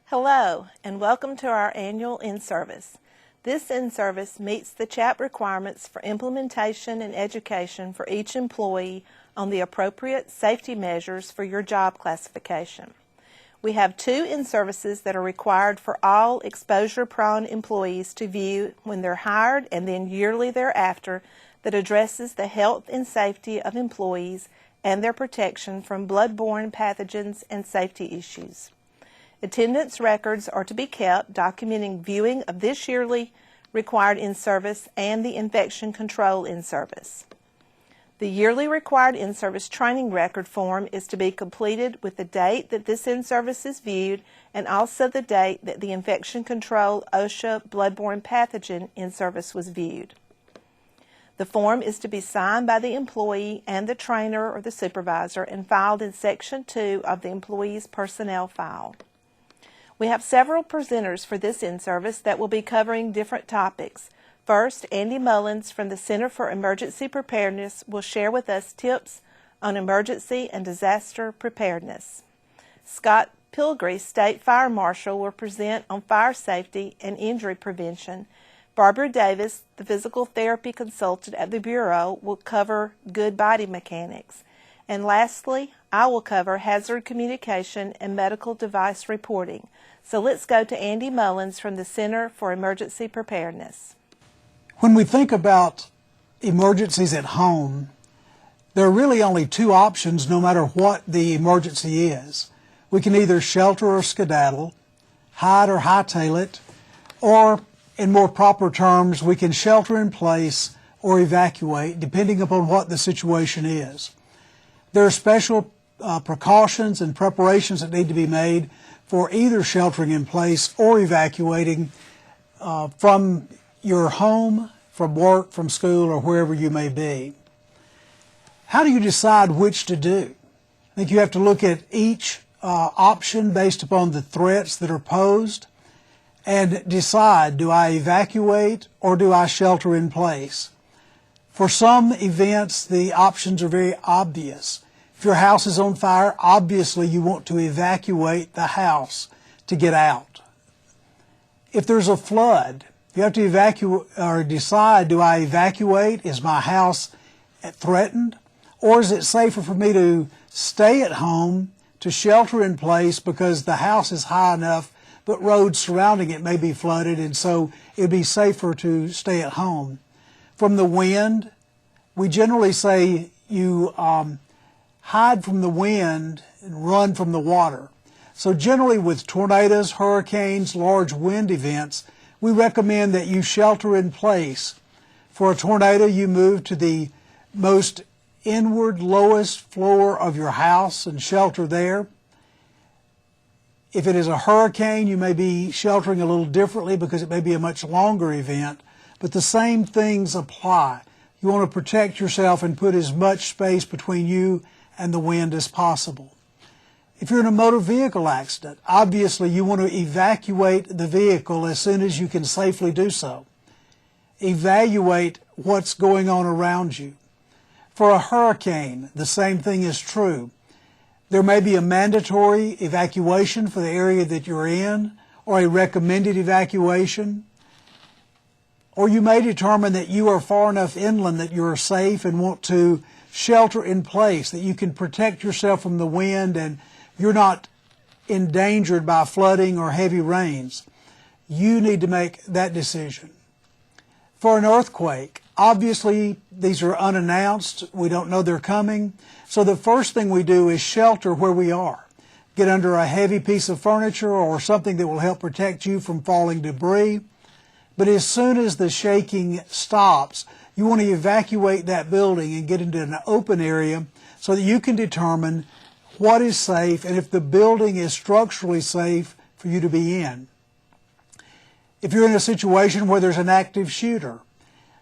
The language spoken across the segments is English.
Hello, and welcome to our annual in-service. This in-service meets the CHAP requirements for implementation and education for each employee on the appropriate safety measures for your job classification. We have 2 in-services that are required for all exposure-prone employees to view when they're hired and then yearly thereafter that addresses the health and safety of employees and their protection from bloodborne pathogens and safety issues. Attendance records are to be kept documenting viewing of this yearly required in-service and the infection control in-service. The yearly required in-service training record form is to be completed with the date that this in-service is viewed and also the date that the infection control OSHA bloodborne pathogen in-service was viewed. The form is to be signed by the employee and the trainer or the supervisor and filed in Section 2 of the employee's personnel file. We have several presenters for this in-service that will be covering different topics. First, Andy Mullins from the Center for Emergency Preparedness will share with us tips on emergency and disaster preparedness. Scott Pilgrim, State Fire Marshal, will present on fire safety and injury prevention. Barbara Davis, the physical therapy consultant at the Bureau, will cover good body mechanics. And lastly, I will cover hazard communication and medical device reporting. So let's go to Andy Mullins from the Center for Emergency Preparedness. When we think about emergencies at home, there are really only 2 options no matter what the emergency is. We can either shelter or skedaddle, hide or hightail it, or in more proper terms, we can shelter in place or evacuate depending upon what the situation is. There are special precautions and preparations that need to be made for either sheltering in place or evacuating from your home, from work, from school, or wherever you may be. How do you decide which to do? I think you have to look at each option based upon the threats that are posed and decide, do I evacuate or do I shelter in place? For some events, the options are very obvious. If your house is on fire, obviously you want to evacuate the house to get out. If there's a flood, you have to evacuate or decide, do I evacuate? Is my house threatened? Or is it safer for me to stay at home, to shelter in place because the house is high enough, but roads surrounding it may be flooded, and so it'd be safer to stay at home. From the wind, we generally say you hide from the wind and run from the water. So generally with tornadoes, hurricanes, large wind events, we recommend that you shelter in place. For a tornado, you move to the most inward, lowest floor of your house and shelter there. If it is a hurricane, you may be sheltering a little differently because it may be a much longer event, but the same things apply. You want to protect yourself and put as much space between you and the wind as possible. If you're in a motor vehicle accident, obviously you want to evacuate the vehicle as soon as you can safely do so. Evaluate what's going on around you. For a hurricane, the same thing is true. There may be a mandatory evacuation for the area that you're in, or a recommended evacuation. Or you may determine that you are far enough inland that you're safe and want to shelter in place, that you can protect yourself from the wind and you're not endangered by flooding or heavy rains. You need to make that decision. For an earthquake, obviously these are unannounced. We don't know they're coming. So the first thing we do is shelter where we are. Get under a heavy piece of furniture or something that will help protect you from falling debris. But as soon as the shaking stops, you want to evacuate that building and get into an open area so that you can determine what is safe and if the building is structurally safe for you to be in. If you're in a situation where there's an active shooter,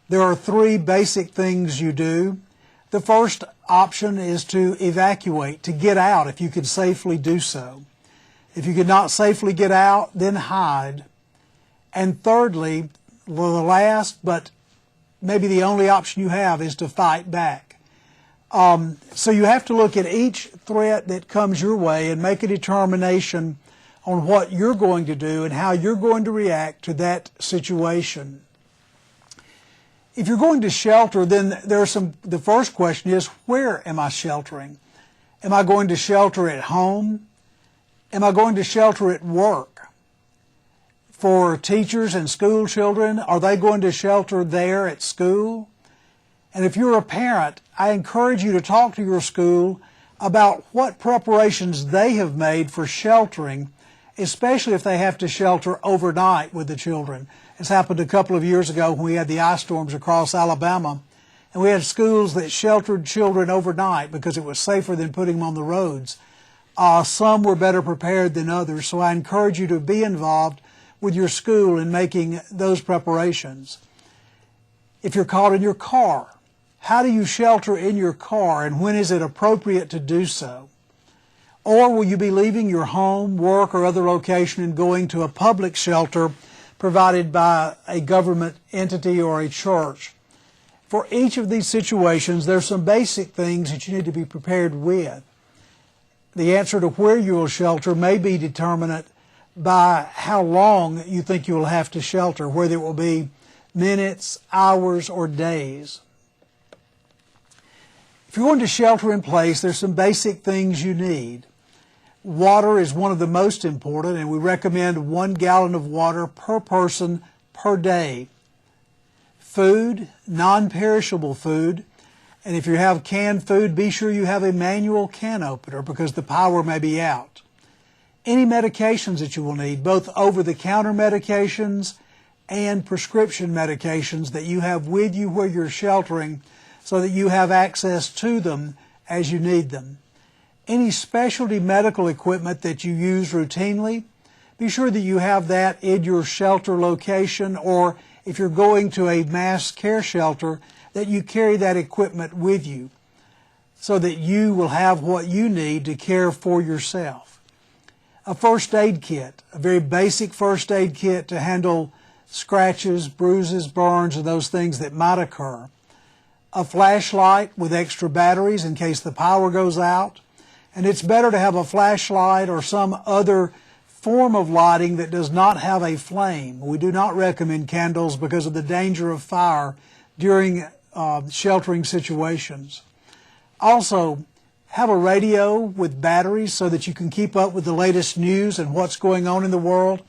there are 3 basic things you do. The first option is to evacuate, to get out if you can safely do so. If you cannot safely get out, then hide. And thirdly, the last but maybe the only option you have is to fight back. So you have to look at each threat that comes your way and make a determination on what you're going to do and how you're going to react to that situation. If you're going to shelter, then the first question is, where am I sheltering? Am I going to shelter at home? Am I going to shelter at work? For teachers and school children, are they going to shelter there at school? And if you're a parent, I encourage you to talk to your school about what preparations they have made for sheltering, especially if they have to shelter overnight with the children. This happened a couple of years ago when we had the ice storms across Alabama, and we had schools that sheltered children overnight because it was safer than putting them on the roads. Some were better prepared than others, so I encourage you to be involved with your school in making those preparations. If you're caught in your car, how do you shelter in your car, and when is it appropriate to do so? Or will you be leaving your home, work, or other location and going to a public shelter provided by a government entity or a church? For each of these situations, there's some basic things that you need to be prepared with. The answer to where you will shelter may be determined by how long you think you will have to shelter, whether it will be minutes, hours, or days. If you're going to shelter in place, there's some basic things you need. Water is one of the most important, and we recommend 1 gallon of water per person per day. Food, non-perishable food, and if you have canned food, be sure you have a manual can opener because the power may be out. Any medications that you will need, both over-the-counter medications and prescription medications that you have with you where you're sheltering so that you have access to them as you need them. Any specialty medical equipment that you use routinely, be sure that you have that in your shelter location, or if you're going to a mass care shelter, that you carry that equipment with you so that you will have what you need to care for yourself. A first aid kit, a very basic first aid kit to handle scratches, bruises, burns, and those things that might occur. A flashlight with extra batteries in case the power goes out. And it's better to have a flashlight or some other form of lighting that does not have a flame. We do not recommend candles because of the danger of fire during sheltering situations. Also, have a radio with batteries so that you can keep up with the latest news and what's going on in the world,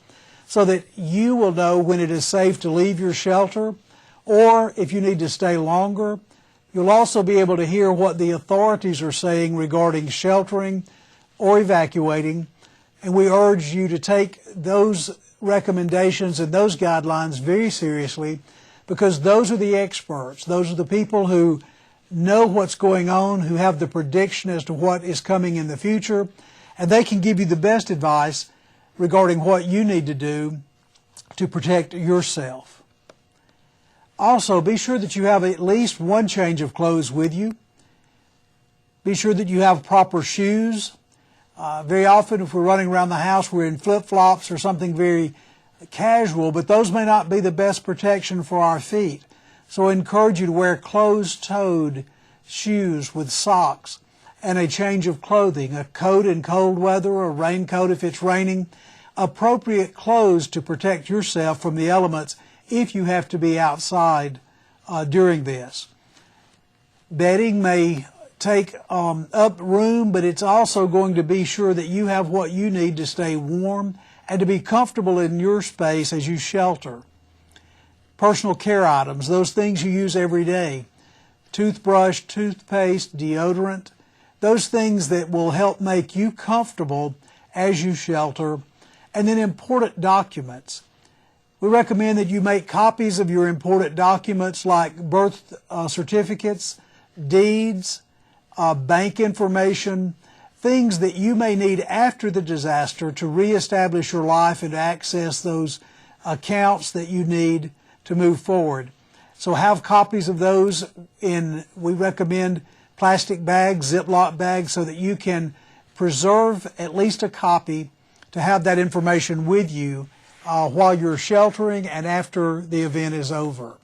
so that you will know when it is safe to leave your shelter, or if you need to stay longer. You'll also be able to hear what the authorities are saying regarding sheltering or evacuating, and we urge you to take those recommendations and those guidelines very seriously, because those are the experts. Those are the people who know what's going on, who have the prediction as to what is coming in the future, and they can give you the best advice regarding what you need to do to protect yourself. Also, be sure that you have at least one change of clothes with you. Be sure that you have proper shoes. Very often, if we're running around the house, we're in flip-flops or something very casual, but those may not be the best protection for our feet. So I encourage you to wear closed-toed shoes with socks and a change of clothing, a coat in cold weather, a raincoat if it's raining, appropriate clothes to protect yourself from the elements if you have to be outside during this. Bedding may take up room, but it's also going to be sure that you have what you need to stay warm and to be comfortable in your space as you shelter. Personal care items, those things you use every day, toothbrush, toothpaste, deodorant, those things that will help make you comfortable as you shelter. And then important documents. We recommend that you make copies of your important documents like birth certificates, deeds, bank information, things that you may need after the disaster to reestablish your life and to access those accounts that you need to move forward. So have copies of those we recommend plastic bags, Ziploc bags, so that you can preserve at least a copy to have that information with you while you're sheltering and after the event is over.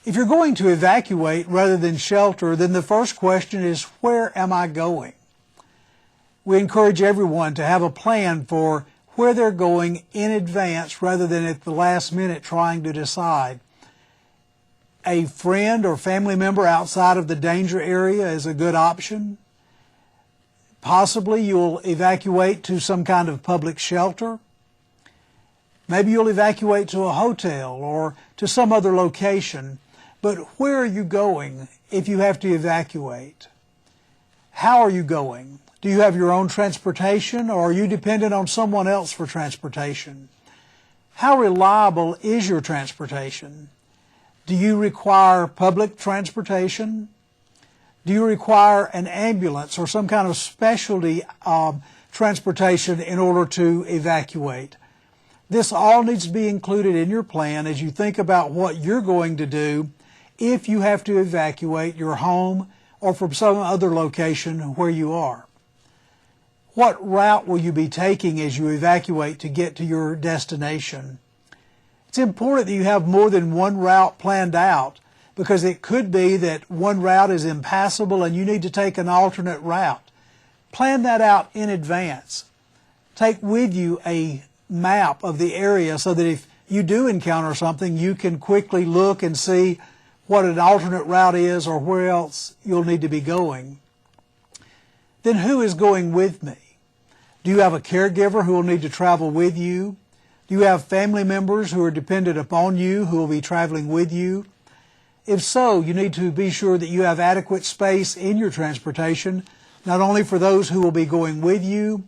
If you're going to evacuate rather than shelter, then the first question is, where am I going? We encourage everyone to have a plan for where they're going in advance rather than at the last minute trying to decide. A friend or family member outside of the danger area is a good option. Possibly you'll evacuate to some kind of public shelter. Maybe you'll evacuate to a hotel or to some other location. But where are you going if you have to evacuate? How are you going? Do you have your own transportation, or are you dependent on someone else for transportation? How reliable is your transportation? Do you require public transportation? Do you require an ambulance or some kind of specialty transportation in order to evacuate? This all needs to be included in your plan as you think about what you're going to do if you have to evacuate your home or from some other location where you are. What route will you be taking as you evacuate to get to your destination? It's important that you have more than one route planned out, because it could be that one route is impassable and you need to take an alternate route. Plan that out in advance. Take with you a map of the area so that if you do encounter something, you can quickly look and see what an alternate route is or where else you'll need to be going. Then who is going with me? Do you have a caregiver who will need to travel with you? Do you have family members who are dependent upon you who will be traveling with you? If so, you need to be sure that you have adequate space in your transportation, not only for those who will be going with you,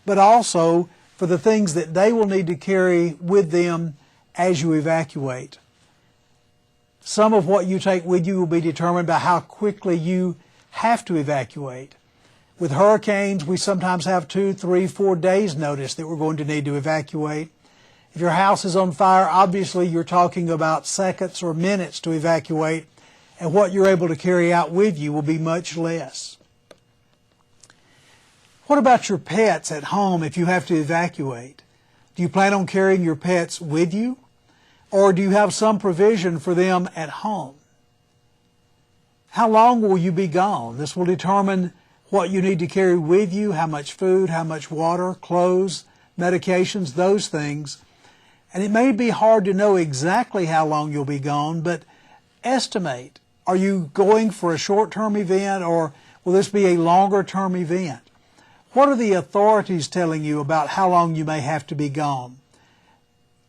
but also for the things that they will need to carry with them as you evacuate. Some of what you take with you will be determined by how quickly you have to evacuate. With hurricanes, we sometimes have 2, 3, 4 days notice that we're going to need to evacuate. If your house is on fire, obviously you're talking about seconds or minutes to evacuate, and what you're able to carry out with you will be much less. What about your pets at home if you have to evacuate? Do you plan on carrying your pets with you? Or do you have some provision for them at home? How long will you be gone? This will determine what you need to carry with you, how much food, how much water, clothes, medications, those things. And it may be hard to know exactly how long you'll be gone, but estimate. Are you going for a short-term event, or will this be a longer-term event? What are the authorities telling you about how long you may have to be gone?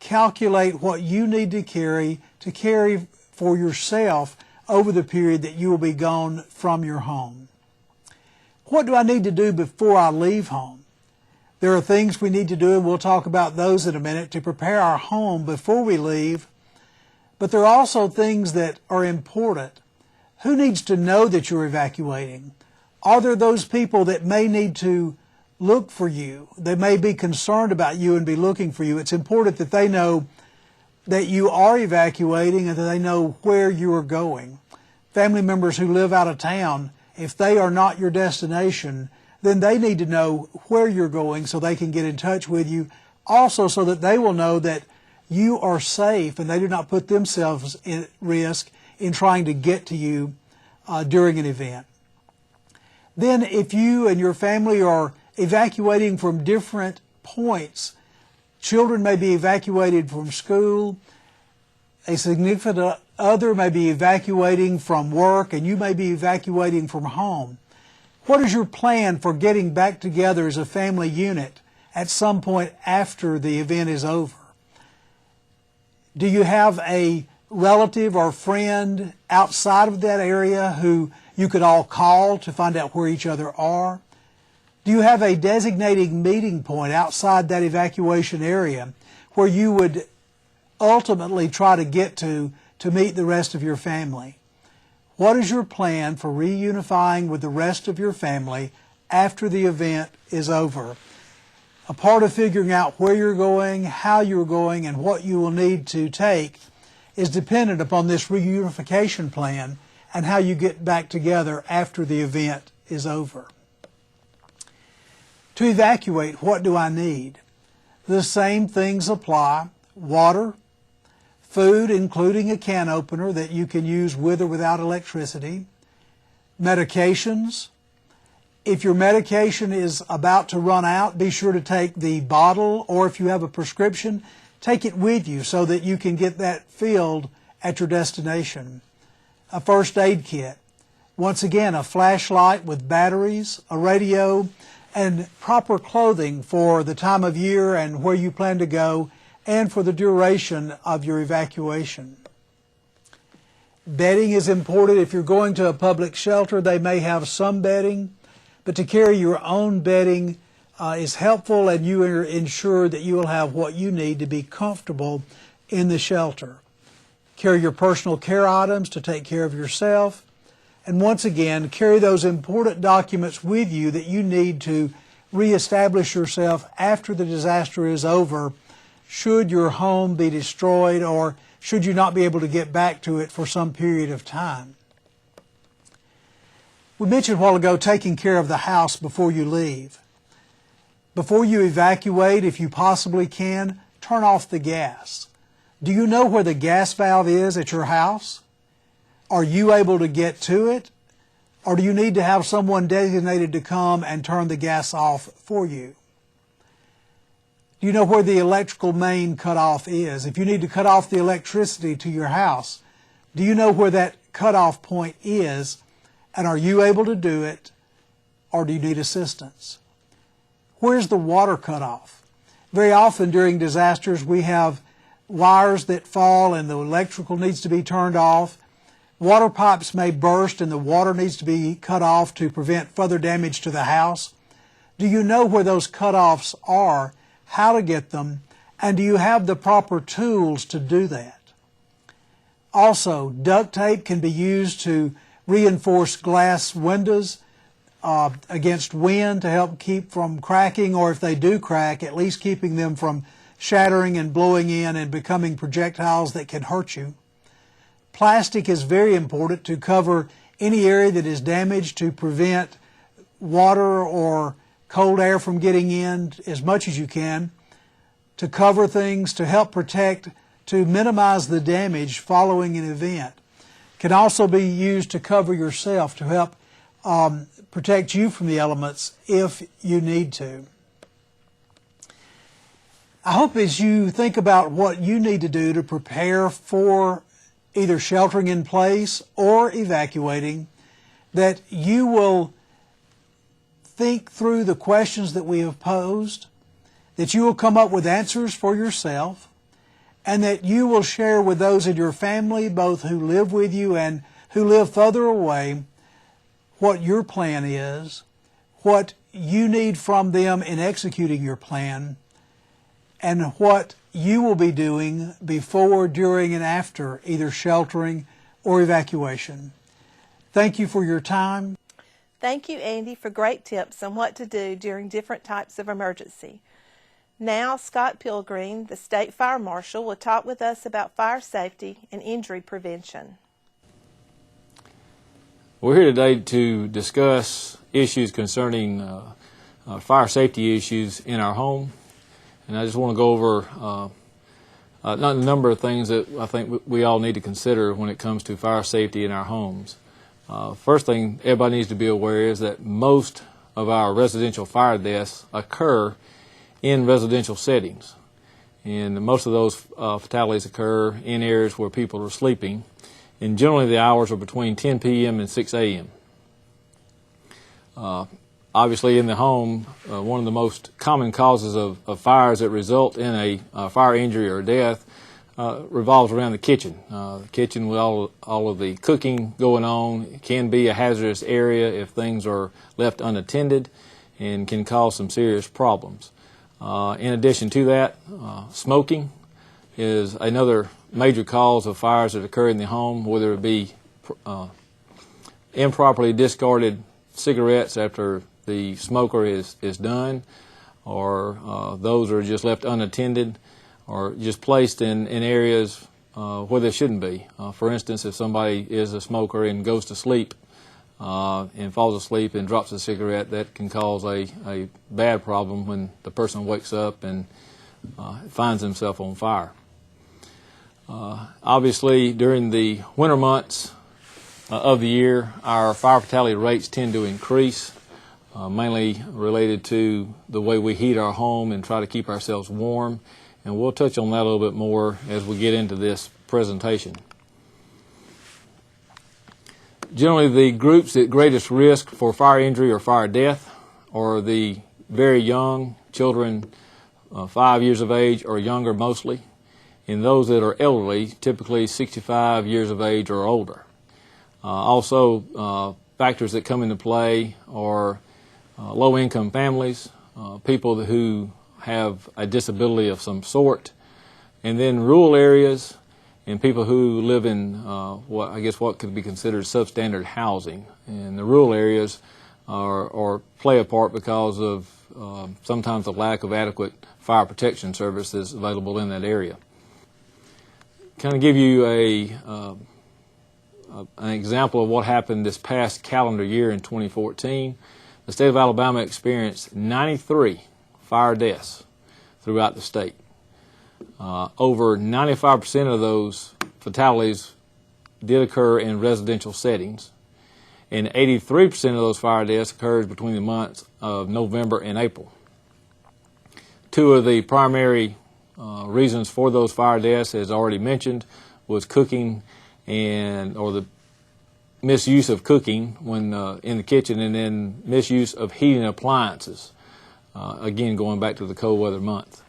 Calculate what you need to carry for yourself over the period that you will be gone from your home. What do I need to do before I leave home? There are things we need to do, and we'll talk about those in a minute, to prepare our home before we leave. But there are also things that are important. Who needs to know that you're evacuating? Are there those people that may need to look for you? They may be concerned about you and be looking for you. It's important that they know that you are evacuating and that they know where you are going. Family members who live out of town, if they are not your destination, then they need to know where you're going so they can get in touch with you. Also, so that they will know that you are safe and they do not put themselves at risk in trying to get to you during an event. Then if you and your family are evacuating from different points, children may be evacuated from school, a significant other may be evacuating from work, and you may be evacuating from home. What is your plan for getting back together as a family unit at some point after the event is over? Do you have a relative or friend outside of that area who you could all call to find out where each other are? Do you have a designated meeting point outside that evacuation area where you would ultimately try to get to meet the rest of your family? What is your plan for reunifying with the rest of your family after the event is over? A part of figuring out where you're going, how you're going, and what you will need to take is dependent upon this reunification plan and how you get back together after the event is over. To evacuate, what do I need? The same things apply: water, food, including a can opener that you can use with or without electricity, medications, If your medication is about to run out, be sure to take the bottle, or if you have a prescription, take it with you so that you can get that filled at your destination. A first aid kit. Once again, a flashlight with batteries, a radio, and proper clothing for the time of year and where you plan to go and for the duration of your evacuation. Bedding is important. If you're going to a public shelter, they may have some bedding, but to carry your own bedding is helpful, and you are ensured that you will have what you need to be comfortable in the shelter. Carry your personal care items to take care of yourself. And once again, carry those important documents with you that you need to reestablish yourself after the disaster is over, should your home be destroyed or should you not be able to get back to it for some period of time. We mentioned a while ago taking care of the house before you leave. Before you evacuate, if you possibly can, turn off the gas. Do you know where the gas valve is at your house? Are you able to get to it? Or do you need to have someone designated to come and turn the gas off for you? Do you know where the electrical main cutoff is? If you need to cut off the electricity to your house, do you know where that cutoff point is? And are you able to do it, or do you need assistance? Where's the water cutoff? Very often during disasters we have wires that fall and the electrical needs to be turned off. Water pipes may burst and the water needs to be cut off to prevent further damage to the house. Do you know where those cutoffs are, how to get them, and do you have the proper tools to do that? Also, duct tape can be used to reinforce glass windows against wind to help keep from cracking, or if they do crack, at least keeping them from shattering and blowing in and becoming projectiles that can hurt you. Plastic is very important to cover any area that is damaged to prevent water or cold air from getting in as much as you can, to cover things, to help protect, to minimize the damage following an event. Can also be used to cover yourself, to help protect you from the elements if you need to. I hope as you think about what you need to do to prepare for either sheltering in place or evacuating, that you will think through the questions that we have posed, that you will come up with answers for yourself, and that you will share with those in your family, both who live with you and who live further away, what your plan is, what you need from them in executing your plan, and what you will be doing before, during, and after either sheltering or evacuation. Thank you for your time. Thank you, Andy, for great tips on what to do during different types of emergency. Now, Scott Pilgreen, the State Fire Marshal, will talk with us about fire safety and injury prevention. We're here today to discuss issues concerning fire safety issues in our home. And I just want to go over a number of things that I think we all need to consider when it comes to fire safety in our homes. First thing everybody needs to be aware is that most of our residential fire deaths occur in residential settings. And most of those fatalities occur in areas where people are sleeping. And generally the hours are between 10 p.m. and 6 a.m. Obviously in the home, one of the most common causes of fires that result in a fire injury or death revolves around the kitchen. The kitchen with all of the cooking going on. It can be a hazardous area if things are left unattended and can cause some serious problems. In addition to that, smoking is another major cause of fires that occur in the home, whether it be improperly discarded cigarettes after the smoker is done, or those are just left unattended, or just placed in areas where they shouldn't be. For instance, if somebody is a smoker and goes to sleep and falls asleep and drops a cigarette, that can cause a bad problem when the person wakes up and finds himself on fire. Obviously, during the winter months of the year, our fire fatality rates tend to increase. mainly related to the way we heat our home and try to keep ourselves warm. And we'll touch on that a little bit more as we get into this presentation. Generally, the groups at greatest risk for fire injury or fire death are the very young, children 5 years of age or younger mostly, and those that are elderly, typically 65 years of age or older. Also, factors that come into play are low-income families, people who have a disability of some sort, and then rural areas and people who live in what could be considered substandard housing. And the rural areas play a part because of sometimes the lack of adequate fire protection services available in that area. Kind of give you an example of what happened this past calendar year in 2014. The state of Alabama experienced 93 fire deaths throughout the state. Over 95% of those fatalities did occur in residential settings, and 83% of those fire deaths occurred between the months of November and April. Two of the primary reasons for those fire deaths, as already mentioned, was cooking or the misuse of cooking when in the kitchen, and then misuse of heating appliances. Again, going back to the cold weather month.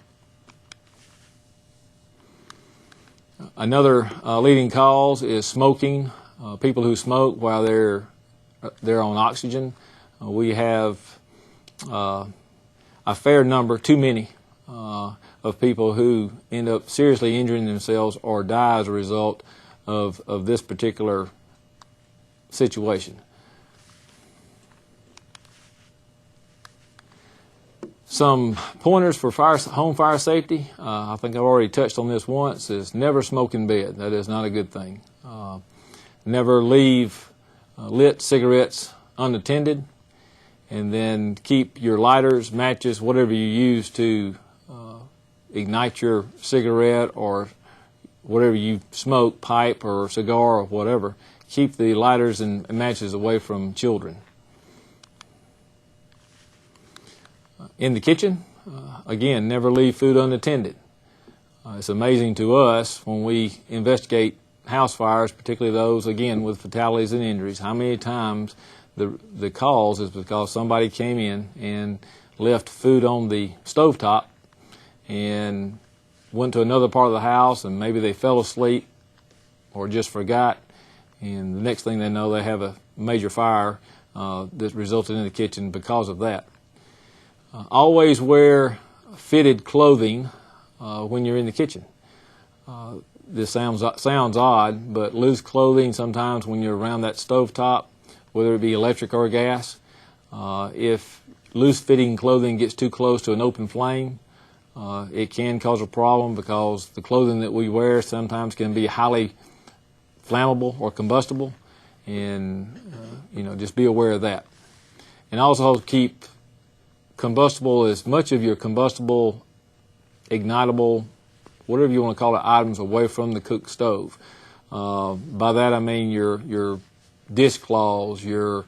Another leading cause is smoking. People who smoke while they're on oxygen. We have a fair number, too many, of people who end up seriously injuring themselves or die as a result of this particular situation. Some pointers for home fire safety. I think I've already touched on this once, is never smoke in bed. That is not a good thing. Never leave lit cigarettes unattended, and then keep your lighters, matches, whatever you use to ignite your cigarette or whatever you smoke, pipe or cigar or whatever. Keep the lighters and matches away from children. In the kitchen, again, never leave food unattended. It's amazing to us when we investigate house fires, particularly those, again, with fatalities and injuries, how many times the cause is because somebody came in and left food on the stovetop and went to another part of the house, and maybe they fell asleep or just forgot, and the next thing they know, they have a major fire that resulted in the kitchen because of that. Always wear fitted clothing when you're in the kitchen. This sounds odd, but loose clothing sometimes when you're around that stovetop, whether it be electric or gas, if loose-fitting clothing gets too close to an open flame, it can cause a problem because the clothing that we wear sometimes can be highly flammable or combustible, and just be aware of that. And also keep as much of your combustible, ignitable, whatever you want to call it, items away from the cook stove. By that I mean your dishcloths, your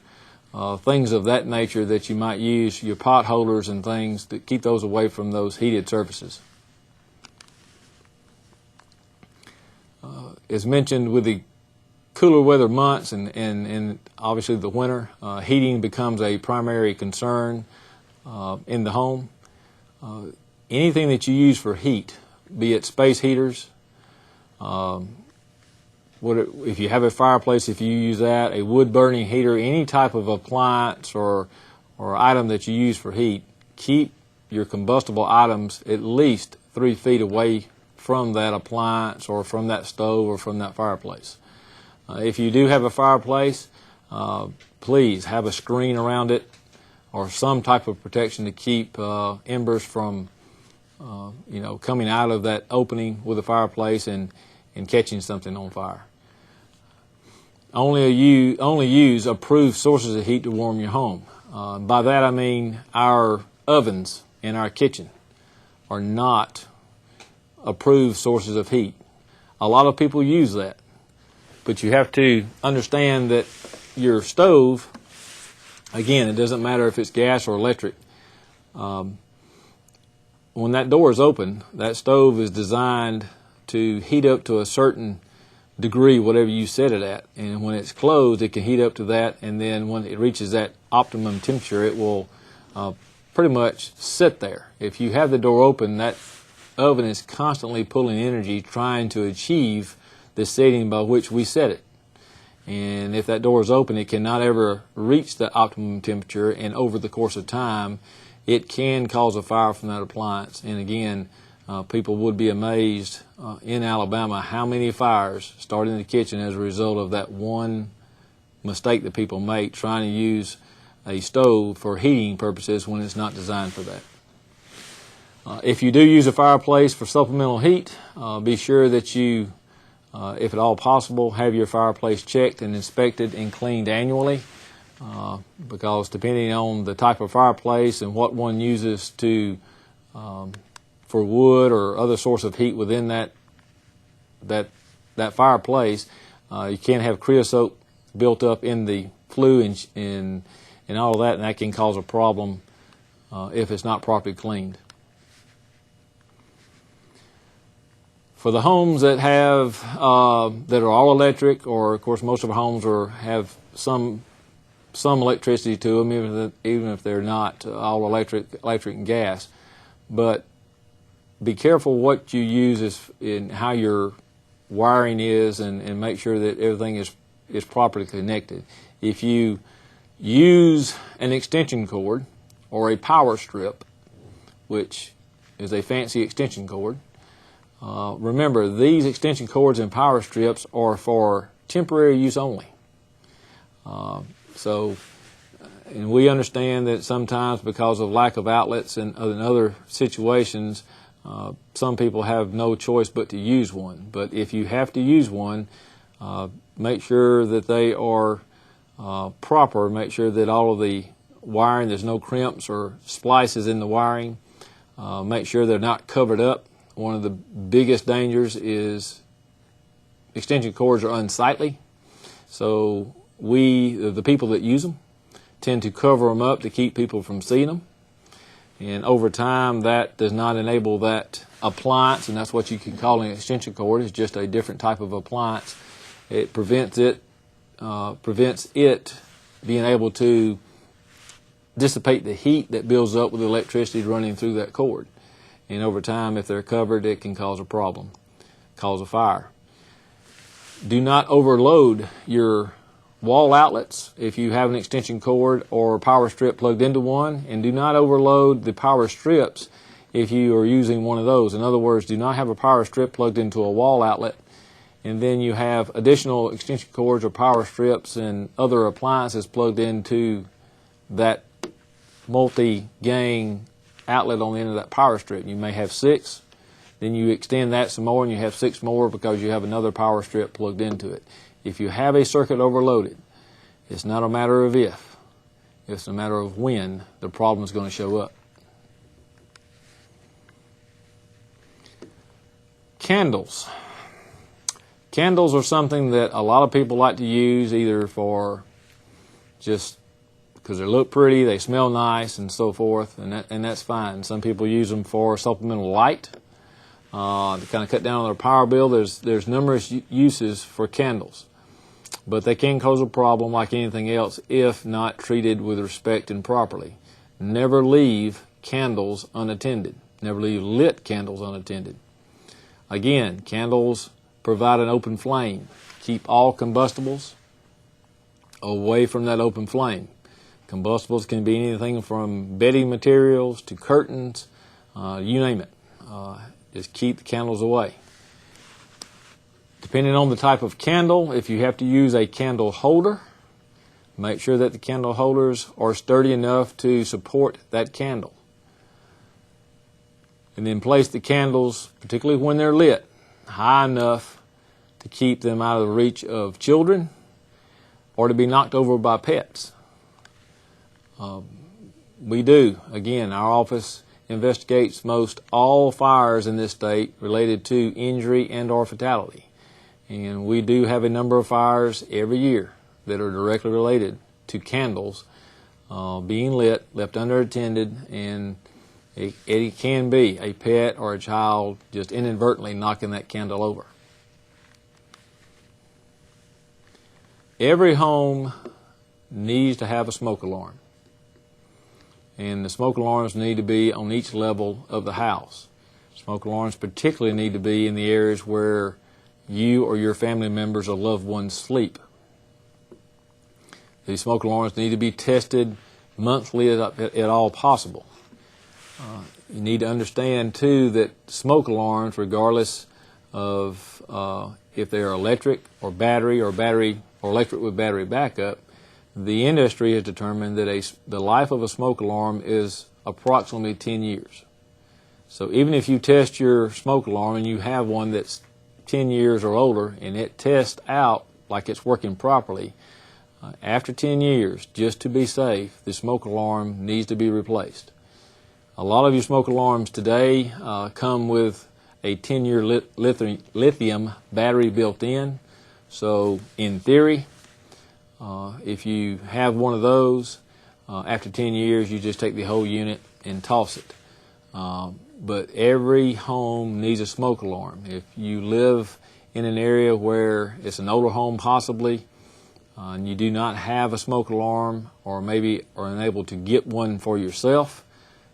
things of that nature that you might use, your pot holders and things, to keep those away from those heated surfaces. As mentioned, with the cooler weather months and obviously the winter, heating becomes a primary concern in the home. Anything that you use for heat, be it space heaters, if you have a fireplace, if you use that, a wood-burning heater, any type of appliance or item that you use for heat, keep your combustible items at least 3 feet away from that appliance or from that stove or from that fireplace. If you do have a fireplace, please have a screen around it or some type of protection to keep embers from coming out of that opening with the fireplace and catching something on fire. Only use approved sources of heat to warm your home. By that I mean our ovens in our kitchen are not approved sources of heat. A lot of people use that, but you have to understand that your stove Again, it doesn't matter if it's gas or electric. When that door is open, that stove is designed to heat up to a certain degree, whatever you set it at. And when it's closed, it can heat up to that, and then when it reaches that optimum temperature, it will pretty much sit there. If you have the door open, that oven is constantly pulling energy trying to achieve the setting by which we set it. And if that door is open, it cannot ever reach the optimum temperature, and over the course of time, it can cause a fire from that appliance. And again, people would be amazed in Alabama how many fires start in the kitchen as a result of that one mistake that people make trying to use a stove for heating purposes when it's not designed for that. If you do use a fireplace for supplemental heat, be sure that you, if at all possible, have your fireplace checked and inspected and cleaned annually. Because depending on the type of fireplace and what one uses to for wood or other source of heat within that fireplace, you can have creosote built up in the flue and all of that, and that can cause a problem if it's not properly cleaned. For the homes that have that are all electric, or of course most of our homes have some electricity to them, even if they're not all electric and gas. But be careful what you use in how your wiring is, and make sure that everything is properly connected. If you use an extension cord or a power strip, which is a fancy extension cord, remember these extension cords and power strips are for temporary use only. And we understand that sometimes because of lack of outlets and in other situations, some people have no choice but to use one. But if you have to use one, make sure that they are proper. Make sure that all of the wiring, there's no crimps or splices in the wiring. Make sure they're not covered up. One of the biggest dangers is extension cords are unsightly. So the people that use them, tend to cover them up to keep people from seeing them. And over time, that does not enable that appliance, and that's what you can call an extension cord. It's just a different type of appliance. It prevents it being able to dissipate the heat that builds up with the electricity running through that cord. And over time, if they're covered, it can cause a problem, cause a fire. Do not overload your wall outlets if you have an extension cord or a power strip plugged into one, and do not overload the power strips if you are using one of those. In other words, do not have a power strip plugged into a wall outlet and then you have additional extension cords or power strips and other appliances plugged into that multi-gang outlet on the end of that power strip. You may have 6, then you extend that some more and you have 6 more because you have another power strip plugged into it. If you have a circuit overloaded, it's not a matter of if, it's a matter of when the problem is going to show up. Candles. Candles are something that a lot of people like to use either for just because they look pretty, they smell nice, and so forth, and that's fine. Some people use them for supplemental light to kind of cut down on their power bill. There's numerous uses for candles, but they can cause a problem like anything else if not treated with respect and properly. Never leave candles unattended. Never leave lit candles unattended. Again, candles provide an open flame. Keep all combustibles away from that open flame. Combustibles can be anything from bedding materials to curtains, you name it. Just keep the candles away. Depending on the type of candle, if you have to use a candle holder, make sure that the candle holders are sturdy enough to support that candle. And then place the candles, particularly when they're lit, high enough to keep them out of the reach of children or to be knocked over by pets. Again, our office investigates most all fires in this state related to injury and or fatality. And we do have a number of fires every year that are directly related to candles being left unattended, and it can be a pet or a child just inadvertently knocking that candle over. Every home needs to have a smoke alarm, and the smoke alarms need to be on each level of the house. Smoke alarms particularly need to be in the areas where you or your family members or loved ones sleep. These smoke alarms need to be tested monthly at all possible. You need to understand, too, that smoke alarms, regardless of if they're electric or battery or electric with battery backup, the industry has determined that the life of a smoke alarm is approximately 10 years. So even if you test your smoke alarm and you have one that's 10 years or older and it tests out like it's working properly, after 10 years, just to be safe, the smoke alarm needs to be replaced. A lot of your smoke alarms today come with a 10-year lithium battery built in. So in theory, if you have one of those, after 10 years, you just take the whole unit and toss it. But every home needs a smoke alarm. If you live in an area where it's an older home possibly, and you do not have a smoke alarm, or maybe are unable to get one for yourself,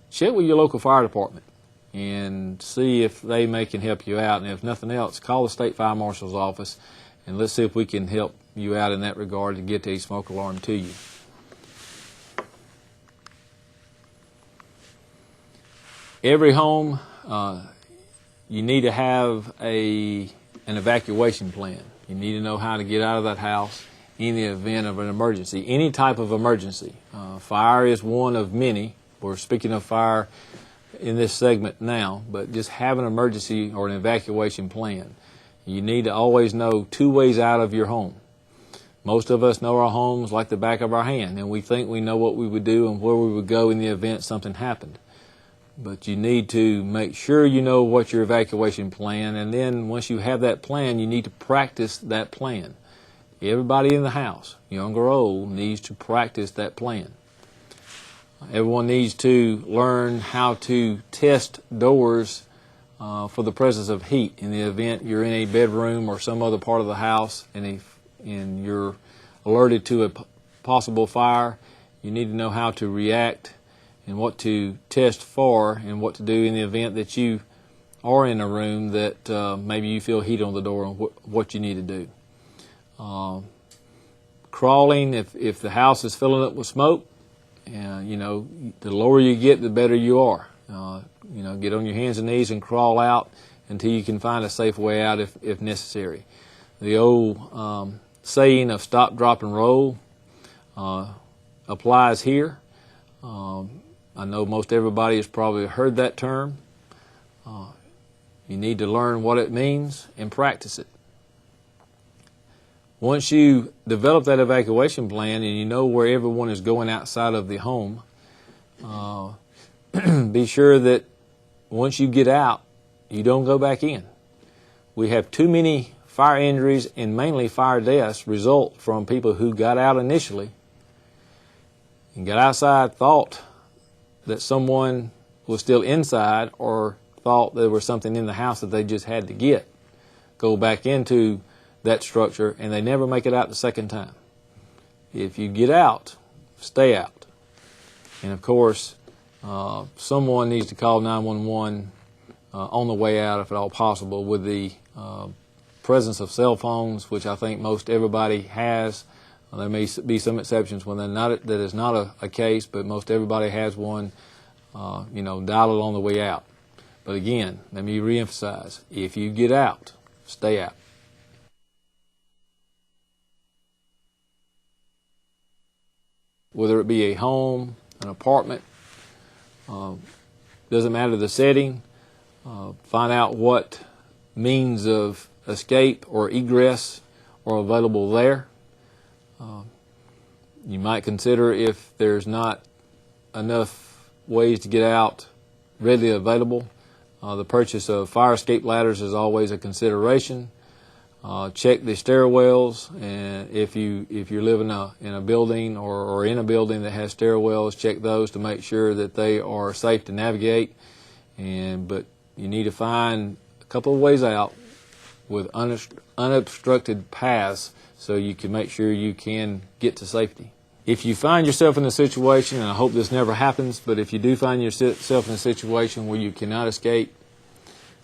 check with your local fire department and see if they can help you out. And if nothing else, call the state fire marshal's office and let's see if we can help you out in that regard to get a smoke alarm to you. Every home, you need to have an evacuation plan. You need to know how to get out of that house in the event of an emergency, any type of emergency. Fire is one of many. We're speaking of fire in this segment now, but just have an emergency or an evacuation plan. You need to always know 2 ways out of your home. Most of us know our homes like the back of our hand, and we think we know what we would do and where we would go in the event something happened. But you need to make sure you know what your evacuation plan, and then once you have that plan, you need to practice that plan. Everybody in the house, young or old, needs to practice that plan. Everyone needs to learn how to test doors for the presence of heat in the event you're in a bedroom or some other part of the house and you're alerted to a possible fire. You need to know how to react and what to test for and what to do in the event that you are in a room that maybe you feel heat on the door and what you need to do. Crawling, if the house is filling up with smoke, the lower you get, the better you are. Get on your hands and knees and crawl out until you can find a safe way out if necessary. The old saying of stop, drop, and roll applies here. I know most everybody has probably heard that term. You need to learn what it means and practice it. Once you develop that evacuation plan and you know where everyone is going outside of the home, be sure that once you get out, you don't go back in. We have too many fire injuries and mainly fire deaths result from people who got out initially and got outside, thought that someone was still inside or thought there was something in the house that they just had to get, go back into that structure, and they never make it out the second time. If you get out, stay out. And of course, someone needs to call 911 on the way out if at all possible. With the presence of cell phones, which I think most everybody has, there may be some exceptions when that is not a case, but most everybody has one. Dial it on the way out. But again, let me reemphasize, if you get out, stay out. Whether it be a home, an apartment, doesn't matter the setting, find out what means of escape or egress are available there. You might consider, if there's not enough ways to get out readily available, the purchase of fire escape ladders is always a consideration. check the stairwells, and if you live in a building or in a building that has stairwells, check those to make sure that they are safe to navigate. But you need to find a couple of ways out with unobstructed paths so you can make sure you can get to safety. If you find yourself in a situation, and I hope this never happens, but if you do find yourself in a situation where you cannot escape,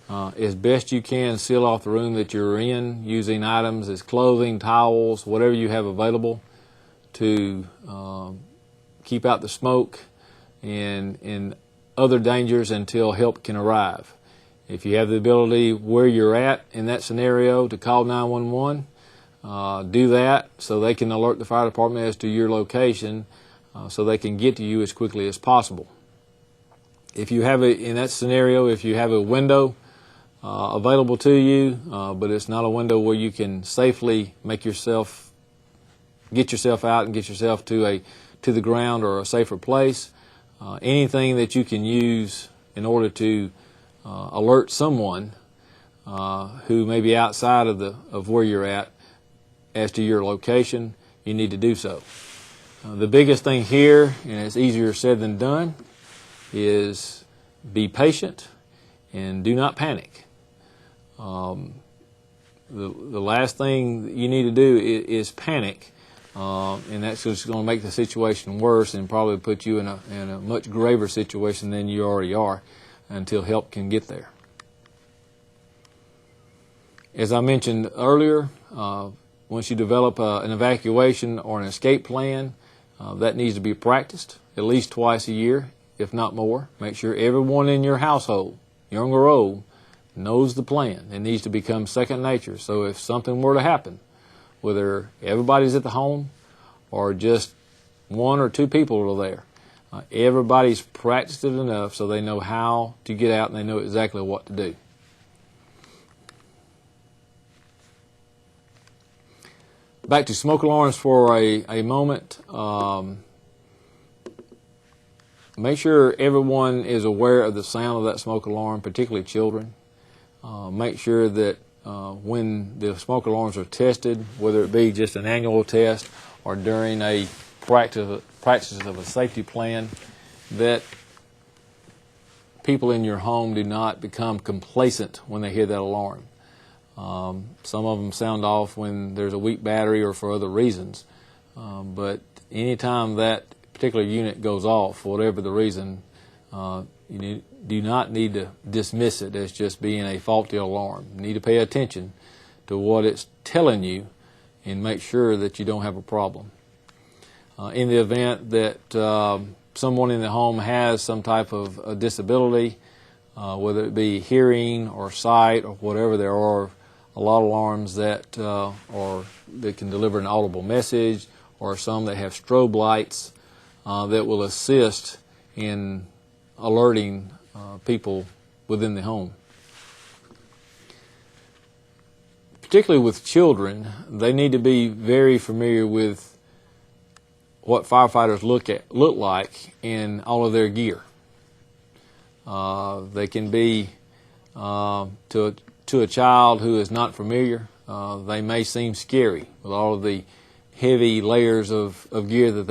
as best you can, seal off the room that you're in using items as clothing, towels, whatever you have available to keep out the smoke and other dangers until help can arrive. If you have the ability where you're at in that scenario to call 911, do that so they can alert the fire department as to your location so they can get to you as quickly as possible. If you have in that scenario, if you have a window available to you, but it's not a window where you can safely get yourself out and get yourself to the ground or a safer place, anything that you can use in order to alert someone who may be outside of where you're at as to your location, you need to do so. The biggest thing here, and it's easier said than done, is be patient and do not panic. The last thing you need to do is panic, and that's just going to make the situation worse and probably put you in a much graver situation than you already are until help can get there. As I mentioned earlier, once you develop an evacuation or an escape plan, that needs to be practiced at least twice a year, if not more. Make sure everyone in your household, young or old, knows the plan. It needs to become second nature. So if something were to happen, whether everybody's at the home or just one or two people are there, everybody's practiced it enough so they know how to get out and they know exactly what to do. Back to smoke alarms for a moment. Make sure everyone is aware of the sound of that smoke alarm, particularly children. Make sure that when the smoke alarms are tested, whether it be just an annual test or during a practice of a safety plan, that people in your home do not become complacent when they hear that alarm. Some of them sound off when there's a weak battery or for other reasons. But anytime that particular unit goes off, for whatever the reason, you do not need to dismiss it as just being a faulty alarm. You need to pay attention to what it's telling you and make sure that you don't have a problem. In the event that someone in the home has some type of a disability, whether it be hearing or sight or whatever, there are a lot of alarms that can deliver an audible message, or some that have strobe lights that will assist in alerting people within the home. Particularly with children, they need to be very familiar with what firefighters look like in all of their gear. They can be to a child who is not familiar. They may seem scary with all of the heavy layers of gear that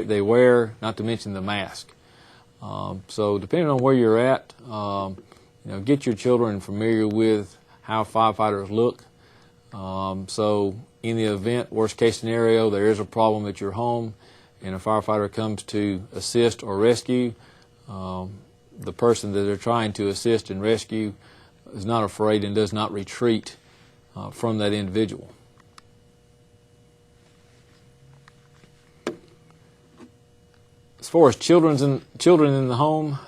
they wear, not to mention the mask. So depending on where you're at, get your children familiar with how firefighters look. So in the event, worst case scenario, there is a problem at your home and a firefighter comes to assist or rescue, the person that they're trying to assist and rescue is not afraid and does not retreat from that individual. As far as children in the home,